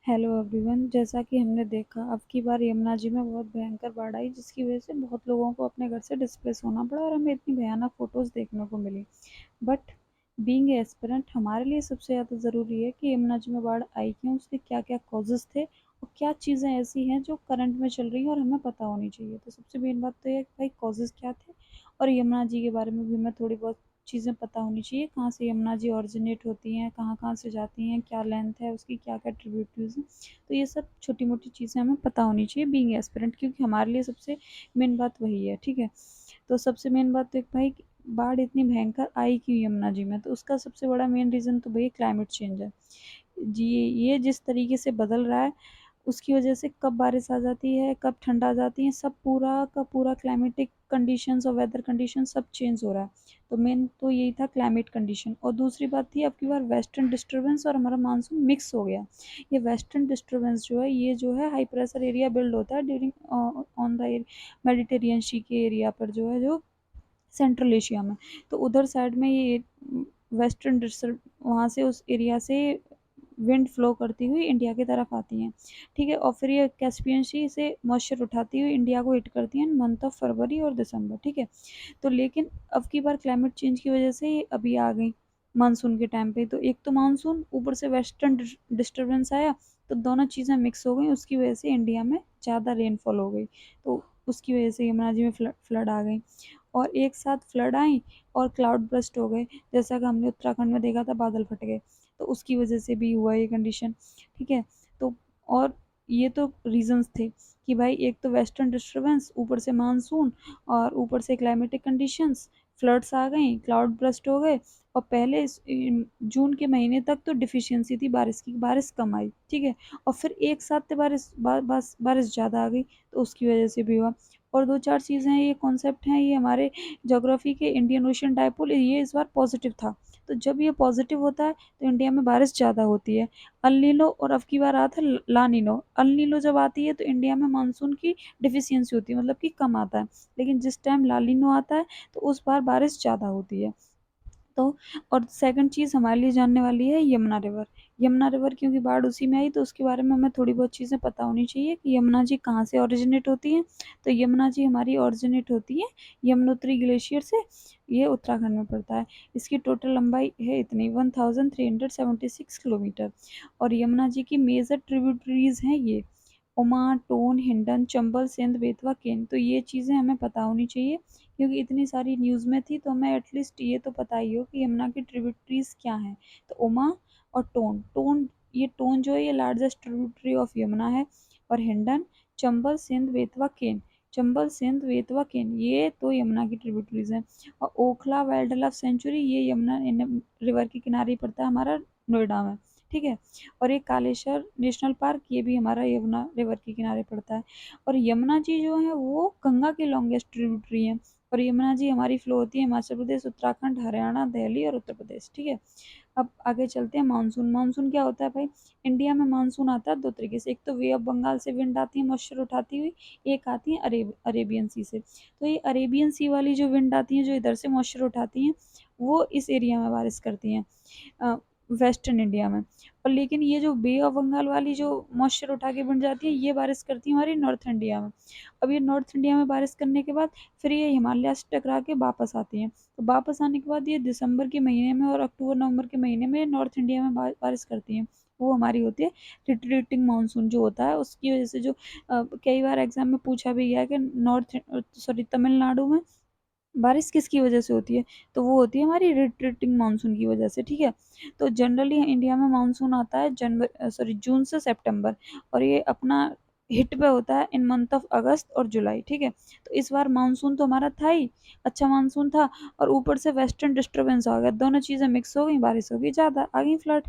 Hello everyone. जैसा कि हमने देखा अब की बार यमुना जी में बहुत भयंकर बाढ़ आई, जिसकी वजह से बहुत लोगों को अपने घर से डिस्प्लेस होना पड़ा और हमें इतनी भयानक फोटोज देखने को मिली। बट बीइंग एस्पिरेंट हमारे लिए सबसे ज़्यादा ज़रूरी है कि यमुना जी में बाढ़ आई क्यों, उसके क्या क्या कॉजेज़ थे और क्या चीज़ें ऐसी हैं जो करंट में चल रही हैं और हमें पता होनी चाहिए। तो सबसे मेन बात तो ये है कि भाई कॉजेज़ क्या थे, और यमुना जी के बारे में भी हमें थोड़ी बहुत चीज़ें पता होनी चाहिए। कहाँ से यमुना जी ओरिजिनेट होती हैं, कहाँ कहाँ से जाती हैं, क्या लेंथ है उसकी, क्या क्या ट्रिब्यूटरीज हैं। तो ये सब छोटी मोटी चीज़ें हमें पता होनी चाहिए बीइंग एस्पिरेंट, क्योंकि हमारे लिए सबसे मेन बात वही है। ठीक है, तो सबसे मेन बात तो एक भाई, बाढ़ इतनी भयंकर आई क्यों यमुना जी में, तो उसका सबसे बड़ा मेन रीज़न तो भाई क्लाइमेट चेंज है जी। ये जिस तरीके से बदल रहा है उसकी वजह से कब बारिश आ जाती है, कब ठंड आ जाती है, सब पूरा का पूरा क्लाइमेटिक कंडीशंस और वेदर कंडीशन सब चेंज हो रहा है। तो मेन तो यही था क्लाइमेट कंडीशन। और दूसरी बात थी अब की बार वेस्टर्न डिस्टर्बेंस और हमारा मानसून मिक्स हो गया। ये वेस्टर्न डिस्टर्बेंस जो है, ये जो है हाई प्रेशर एरिया बिल्ड होता है ड्यूरिंग ऑन द मेडिटेरियन सी के एरिया पर, जो है जो सेंट्रल एशिया में। तो उधर साइड में ये वेस्टर्न डिस्टर्ब, वहाँ से उस एरिया से विंड फ्लो करती हुई इंडिया की तरफ आती हैं। ठीक है, और फिर ये कैस्पियन सी से मॉइस्चर उठाती हुई इंडिया को हिट करती हैं मंथ ऑफ फरवरी और दिसंबर। ठीक है, तो लेकिन अब की बार क्लाइमेट चेंज की वजह से ये अभी आ गई मानसून के टाइम पे। तो एक तो मानसून, ऊपर से वेस्टर्न डिस्टर्बेंस आया, तो दोनों चीज़ें मिक्स हो गई, उसकी वजह से इंडिया में ज़्यादा रेनफॉल हो गई। तो उसकी वजह से यमुना जी में फ्लड आ गई, और एक साथ फ्लड आई और क्लाउड बर्स्ट हो गए। जैसा कि हमने उत्तराखंड में देखा था, बादल फट गए, तो उसकी वजह से भी हुआ ये कंडीशन। ठीक है, तो और ये तो रीजंस थे कि भाई एक तो वेस्टर्न डिस्टर्बेंस, ऊपर से मानसून, और ऊपर से क्लाइमेटिक कंडीशंस, फ्लड्स आ गई, क्लाउड बर्स्ट हो गए। और पहले जून के महीने तक तो डिफिशियंसी थी बारिश की, बारिश कम आई। ठीक है, और फिर एक साथ बारिश ज़्यादा आ गई, तो उसकी वजह से भी हुआ। और दो चार चीज़ें हैं, ये कॉन्सेप्ट हैं, ये हमारे ज्योग्राफी के इंडियन ओशन डायपोल, ये इस बार पॉजिटिव था। तो जब ये पॉजिटिव होता है तो इंडिया में बारिश ज़्यादा होती है। अल नीनो, और अब की बार आता है ला नीनो। अल नीनो जब आती है तो इंडिया में मानसून की डिफिशियंसी होती है, मतलब कि कम आता है। लेकिन जिस टाइम ला नीनो आता है तो उस बार बारिश ज़्यादा होती है। तो और सेकंड चीज़ हमारे लिए जानने वाली है यमुना रिवर। यमुना रिवर क्योंकि बाढ़ उसी में आई, तो उसके बारे में हमें थोड़ी बहुत चीज़ें पता होनी चाहिए कि यमुना जी कहाँ से ओरिजिनेट होती हैं। तो यमुना जी हमारी ओरिजिनेट होती है यमुनोत्री ग्लेशियर से। ये उत्तराखंड में पड़ता है। इसकी टोटल लंबाई है इतनी 1376 किलोमीटर। और यमुना जी की मेजर ट्रिब्यूटरीज हैं ये उमा, टोन, हिंडन, चंबल, सिंध, बेतवा, केन। तो ये चीज़ें हमें पता होनी चाहिए, क्योंकि इतनी सारी न्यूज़ में थी, तो हमें एटलीस्ट ये तो पता ही हो कि यमुना की ट्रिब्यूटरीज क्या हैं। तो उमा और टोन, ये टोन जो है ये लार्जेस्ट ट्रिब्यूटरी ऑफ यमुना है। और हिंडन, चंबल, सिंध, बेतवा, केन। चंबल, सिंध, बेतवा, केन, ये तो यमुना की ट्रिब्यूटरीज हैं। और ओखला वाइल्ड लाइफ सेंचुरी, ये यमुना रिवर के किनारे ही पड़ता है हमारा, नोएडा में। ठीक है, और एक कालेश्वर नेशनल पार्क, ये भी हमारा यमुना रिवर के किनारे पड़ता है। और यमुना जी जो है वो गंगा की लॉन्गेस्ट ट्रिब्यूटरी है। और यमुना जी हमारी फ्लो होती है हिमाचल प्रदेश, उत्तराखंड, हरियाणा, दिल्ली और उत्तर प्रदेश। ठीक है, अब आगे चलते हैं मानसून। मानसून क्या होता है भाई, इंडिया में मानसून आता है दो तरीके से। एक तो वे ऑफ बंगाल से विंड आती है मॉइस्चर उठाती हुई, एक आती है अरेबियन सी से। तो ये अरेबियन सी वाली जो विंड आती है, जो इधर से मॉइस्चर उठाती हैं, वो इस एरिया में बारिश करती हैं, वेस्टर्न इंडिया में। और लेकिन ये जो बे ऑफ बंगाल वाली जो मॉइस्चर उठा के बन जाती है, ये बारिश करती है हमारी नॉर्थ इंडिया में। अब ये नॉर्थ इंडिया में बारिश करने के बाद फिर ये हिमालय से टकरा के वापस आती हैं। तो वापस आने के बाद ये दिसंबर के महीने में और अक्टूबर नवंबर के महीने में नॉर्थ इंडिया में बारिश करती हैं। वो हमारी होती है रिट्रीटिंग मानसून जो होता है, उसकी वजह से जो कई बार एग्जाम में पूछा भी गया है कि नॉर्थ, सॉरी, तमिलनाडु में बारिश किसकी वजह से होती है, तो वो होती है हमारी रिट्रीटिंग मानसून की वजह से। ठीक है, तो जनरली इंडिया में मानसून आता है जून से सितंबर, और ये अपना हिट पे होता है इन मंथ ऑफ अगस्त और जुलाई। ठीक है, तो इस बार मानसून तो हमारा था ही, अच्छा मानसून था, और ऊपर से वेस्टर्न डिस्टर्बेंस आ गया, दोनों चीज़ें मिक्स हो गई, बारिश हो गई ज़्यादा, आ गई फ्लड।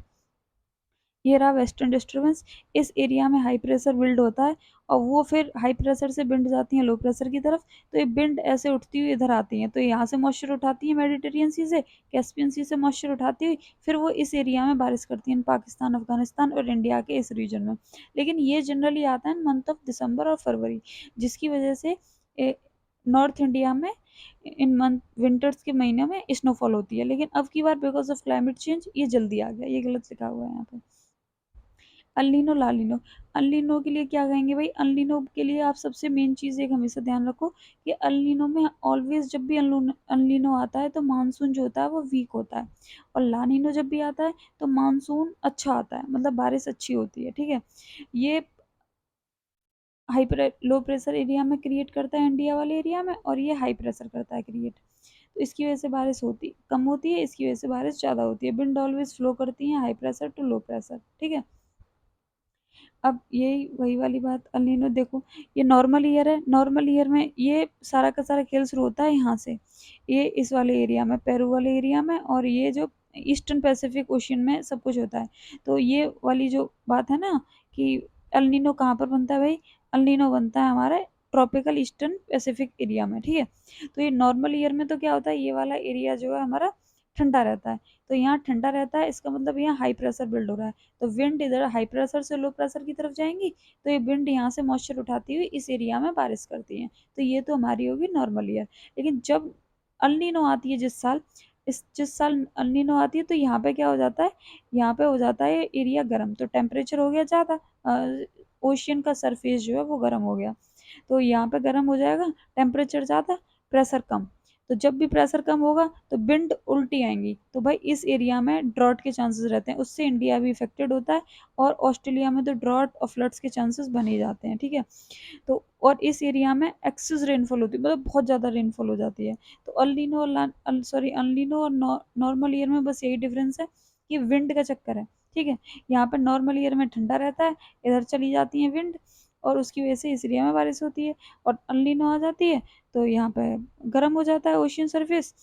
ये रहा वेस्टर्न डिस्टर्बेंस। इस एरिया में हाई प्रेशर बिल्ड होता है, और वो फिर हाई प्रेशर से विंड जाती हैं लो प्रेशर की तरफ। तो ये विंड ऐसे उठती हुई इधर आती हैं, तो यहाँ से मॉइस्चर उठाती है मेडिटेरियन सी से, कैस्पियन सी से मॉइस्चर उठाती हुई फिर वो इस एरिया में बारिश करती हैं, पाकिस्तान, अफगानिस्तान और इंडिया के इस रीजन में। लेकिन ये जनरली आता है मंथ ऑफ दिसंबर और फरवरी, जिसकी वजह से नॉर्थ इंडिया में इन मंथ विंटर्स के महीने में स्नोफॉल होती है। लेकिन अब की बार बिकॉज ऑफ क्लाइमेट चेंज ये जल्दी आ गया, ये गलत लिखा हुआ है यहाँ पे। अल्नीनो लालिनो। अल्नीनो के लिए क्या कहेंगे भाई, अल्नीनो के लिए आप सबसे मेन चीज़ एक हमेशा ध्यान रखो कि अल्नीनो में ऑलवेज जब भी अल्नीनो आता है तो मानसून जो होता है वो वीक होता है, और लानिनो जब भी आता है तो मानसून अच्छा आता है, मतलब बारिश अच्छी होती है, ठीक है। ये हाई लो प्रेशर एरिया में क्रिएट करता है इंडिया वाले एरिया में, और ये हाई प्रेशर करता है क्रिएट, तो इसकी वजह से बारिश होती कम होती है, इसकी वजह से बारिश ज़्यादा होती है। विंड ऑलवेज फ्लो करती है high pressure to low pressure, ठीक है। अब यही वही वाली बात, अल नीनो देखो, ये नॉर्मल ईयर है, नॉर्मल ईयर में ये सारा का सारा खेल शुरू होता है यहाँ से, ये इस वाले एरिया में, पेरू वाले एरिया में, और ये जो ईस्टर्न पैसिफिक ओशियन में सब कुछ होता है। तो ये वाली जो बात है ना कि अल नीनो कहाँ पर बनता है भाई, अल नीनो बनता है हमारे ट्रॉपिकल ईस्टर्न पैसिफिक एरिया में, ठीक है। तो ये नॉर्मल ईयर में तो क्या होता है, ये वाला एरिया जो है हमारा ठंडा रहता है, तो यहाँ ठंडा रहता है, इसका मतलब यहाँ हाई प्रेशर बिल्ड हो रहा है, तो विंड इधर हाई प्रेशर से लो प्रेशर की तरफ जाएंगी, तो ये विंड यहाँ से मॉइस्चर उठाती हुई इस एरिया में बारिश करती है, तो ये तो हमारी होगी नॉर्मल ईयर। लेकिन जब अल्नीनो आती है जिस साल अल्नीनो आती है, तो यहाँ पे क्या हो जाता है, यहाँ पे हो जाता है एरिया गर्म, तो टेम्परेचर हो गया ज़्यादा, ओशियन का सरफेस जो है वो गर्म हो गया, तो यहाँ पे गर्म हो जाएगा, टेम्परेचर ज़्यादा, प्रेशर कम, तो जब भी प्रेशर कम होगा तो विंड उल्टी आएंगी, तो भाई इस एरिया में ड्रॉट के चांसेस रहते हैं, उससे इंडिया भी इफेक्टेड होता है, और ऑस्ट्रेलिया में तो ड्रॉट और फ्लड्स के चांसेस बने जाते हैं, ठीक है। तो और इस एरिया में एक्सेस रेनफॉल होती है, मतलब बहुत ज़्यादा रेनफॉल हो जाती है। तो अल्नीनो और सॉरी अल्नीनो और नॉर्मल ईयर में बस यही डिफरेंस है कि विंड का चक्कर है, ठीक है। यहाँ पर नॉर्मल ईयर में ठंडा रहता है, इधर चली जाती है विंड, और उसकी वजह से इस एरिया में बारिश होती है, और अल्नीनो आ जाती है तो यहाँ पे गर्म हो जाता है ओशियन सरफेस,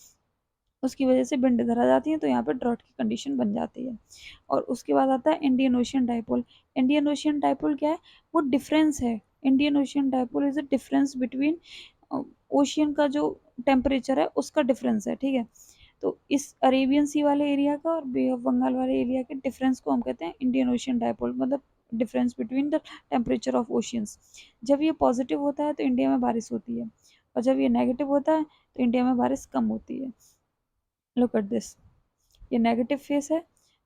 उसकी वजह से विंड इधर आ जाती है, तो यहाँ पे ड्रॉट की कंडीशन बन जाती है। और उसके बाद आता है Indian ocean dipole. Indian ocean dipole क्या है, वो डिफरेंस है, Indian ocean dipole is a difference between ocean का जो टेम्परेचर है उसका डिफरेंस है, ठीक है। तो इस अरेबियन सी वाले एरिया का और बे ऑफ बंगाल वाले एरिया के डिफरेंस को हम कहते हैं इंडियन ओशियन डाइपोल, मतलब difference between the temperature of oceans. जब ये पॉजिटिव होता है तो इंडिया में बारिश होती है, और जब ये नेगेटिव होता है तो इंडिया में बारिश कम होती है। लुक एट दिस, ये नेगेटिव फेस है,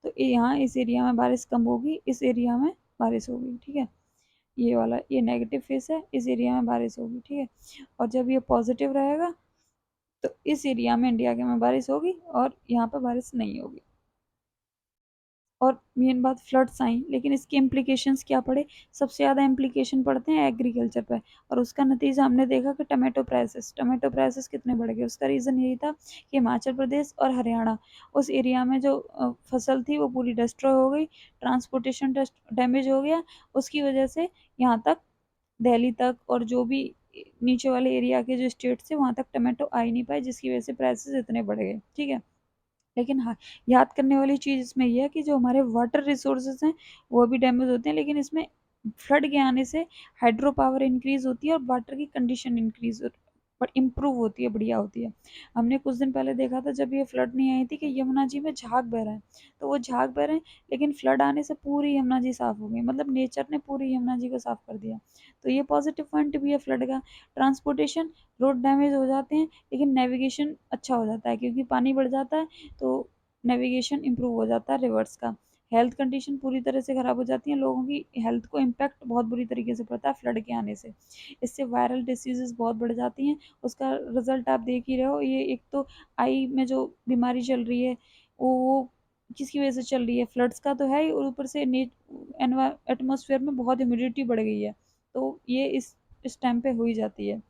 तो यहाँ इस एरिया में बारिश कम होगी, इस एरिया में बारिश होगी, ठीक है। ये वाला ये नेगेटिव फेस है, इस एरिया में बारिश होगी, ठीक है। और जब ये पॉजिटिव रहेगा तो इस एरिया में इंडिया के में बारिश होगी, और यहाँ पर बारिश नहीं होगी। और मेन बात फ्लड्स आई, लेकिन इसके इम्प्लीकेशंस क्या पड़े, सबसे ज़्यादा इम्प्लीकेशन पड़ते हैं एग्रीकल्चर पे, और उसका नतीजा हमने देखा कि टमाटो प्राइसेस कितने बढ़ गए। उसका रीज़न यही था कि हिमाचल प्रदेश और हरियाणा, उस एरिया में जो फसल थी वो पूरी डिस्ट्रॉय हो गई, ट्रांसपोर्टेशन डैमेज हो गया, उसकी वजह से यहाँ तक दिल्ली तक और जो भी नीचे वाले एरिया के जो स्टेट थे वहाँ तक टमाटो आ ही नहीं पाए, जिसकी वजह से प्राइसेस इतने बढ़ गए, ठीक है। लेकिन हाँ, याद करने वाली चीज़ इसमें यह है कि जो हमारे वाटर रिसोर्सेज हैं वो भी डैमेज होते हैं, लेकिन इसमें फ्लड के आने से हाइड्रो पावर इंक्रीज होती है और वाटर की कंडीशन इंक्रीज पर इम्प्रूव होती है, बढ़िया होती है। हमने कुछ दिन पहले देखा था जब ये फ्लड नहीं आई थी कि यमुना जी में झाग बह रहा है, तो वो झाग बह रहे हैं, लेकिन फ्लड आने से पूरी यमुना जी साफ हो गई, मतलब नेचर ने पूरी यमुना जी को साफ कर दिया। तो ये पॉजिटिव पॉइंट भी है फ्लड का। ट्रांसपोर्टेशन, रोड डैमेज हो जाते हैं लेकिन नेविगेशन अच्छा हो जाता है, क्योंकि पानी बढ़ जाता है तो नेविगेशन इंप्रूव हो जाता है रिवर्स का। हेल्थ कंडीशन पूरी तरह से ख़राब हो जाती है, लोगों की हेल्थ को इम्पैक्ट बहुत बुरी तरीके से पड़ता है फ्लड के आने से। इससे वायरल डिसीजेस बहुत बढ़ जाती हैं, उसका रिजल्ट आप देख ही रहे हो। ये एक तो आई में जो बीमारी चल रही है वो किसकी वजह से चल रही है, फ्लड्स का तो है ही, और ऊपर से एटमोसफेयर में बहुत ह्यूमिडिटी बढ़ गई है, तो ये इस टाइम पे हो ही जाती है।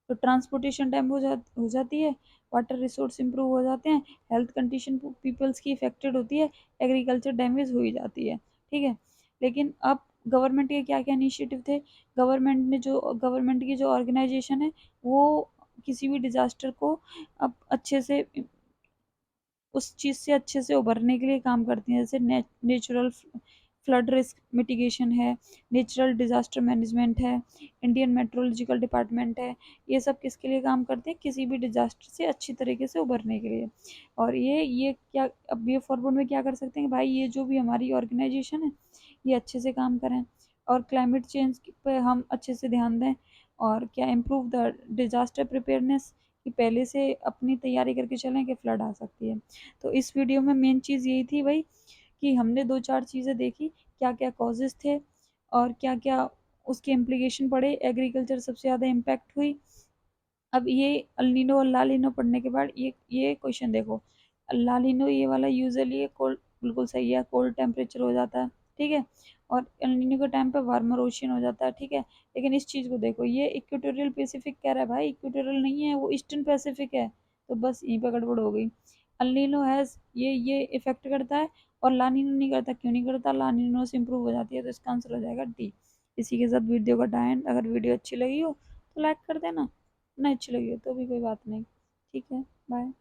तो ट्रांसपोर्टेशन टाइम हो जाती है, वाटर रिसोर्स इंप्रूव हो जाते हैं, हेल्थ कंडीशन पीपल्स की इफेक्टेड होती है, एग्रीकल्चर डैमेज हो ही जाती है, ठीक है। लेकिन अब गवर्नमेंट के क्या क्या इनिशिएटिव थे, गवर्नमेंट की जो ऑर्गेनाइजेशन है वो किसी भी डिजास्टर को अब अच्छे से उस चीज़ से अच्छे से उभरने के लिए काम करती हैं, जैसे नेचुरल फ्लड रिस्क मिटिगेशन है, नेचुरल डिजास्टर मैनेजमेंट है, इंडियन मेट्रोलॉजिकल डिपार्टमेंट है। ये सब किसके लिए काम करते हैं, किसी भी डिजास्टर से अच्छी तरीके से उभरने के लिए। और ये क्या अब ये फॉरवर्ड में क्या कर सकते हैं कि भाई ये जो भी हमारी ऑर्गेनाइजेशन है ये अच्छे से काम करें, और क्लाइमेट चेंज पे हम अच्छे से ध्यान दें, और क्या इम्प्रूव द डिजास्टर प्रिपेयरनेस, कि पहले से अपनी तैयारी करके चलें कि फ्लड आ सकती है। तो इस वीडियो में मेन चीज़ यही थी भाई कि हमने 2-4 चीज़ें देखी, क्या-क्या कॉजेज़ थे और क्या-क्या उसके इम्प्लीकेशन पड़े, एग्रीकल्चर सबसे ज़्यादा इम्पैक्ट हुई। अब ये अल नीनो और ला नीनो पढ़ने के बाद ये क्वेश्चन देखो, ला नीनो ये वाला यूजुअली ये कोल्ड, बिल्कुल सही है, कोल्ड टेम्परेचर हो जाता है, ठीक है? और एल नीनो के टाइम पे वार्मर ओशियन हो जाता है, ठीक है? लेकिन इस चीज़ को देखो, ये इक्वेटोरियल पैसिफिक कह रहा है भाई, इक्वेटोरियल नहीं है, वो ईस्टर्न पैसिफिक है, तो बस यहीं पे गड़बड़ हो गई। अल नीनो हैज़ ये इफ़ेक्ट करता है और ला नीनो नहीं करता, क्यों नहीं करता? ला नीनो से इम्प्रूव हो जाती है, तो इसका आंसर हो जाएगा डी। इसी के साथ वीडियो का एंड। अगर वीडियो अच्छी लगी हो तो लाइक कर देना, नहीं अच्छी लगी हो तो भी कोई बात नहीं। ठीक है, बाय।